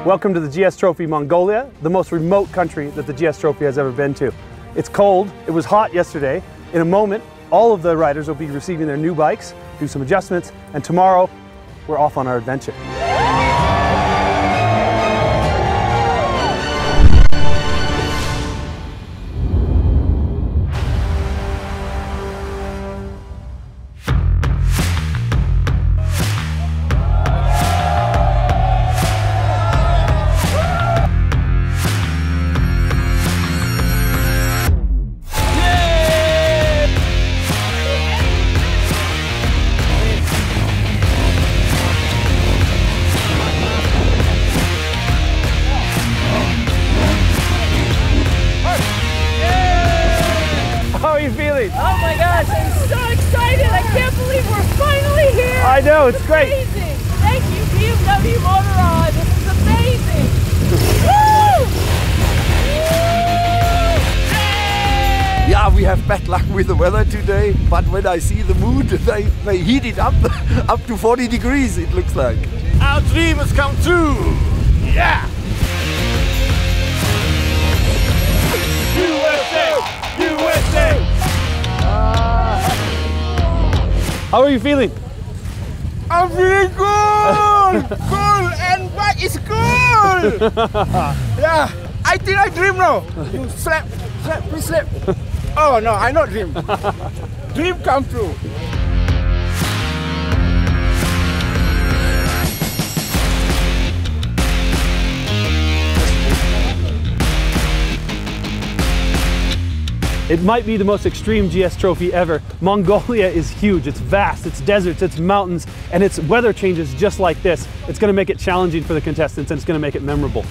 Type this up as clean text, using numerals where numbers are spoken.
Welcome to the GS Trophy Mongolia, the most remote country that the GS Trophy has ever been to. It's cold, it was hot yesterday. In a moment, all of the riders will be receiving their new bikes, do some adjustments, and tomorrow, we're off on our adventure. How are you feeling? Oh my gosh, I'm so excited! I can't believe we're finally here! I know, it's great! Amazing! Thank you, BMW Motorrad! This is amazing! Woo! Yeah, we have bad luck with the weather today, but when I see the mood, they heat it up to 40 degrees, it looks like. Our dream has come true! Yeah! USA! USA! How are you feeling? I'm feeling good! Cool and back is cool! Yeah, I think I dream now. You slap, please slap. Oh no, I not dream. Dream come true. It might be the most extreme GS Trophy ever. Mongolia is huge, it's vast, it's deserts, it's mountains, and its weather changes just like this. It's going to make it challenging for the contestants and it's going to make it memorable.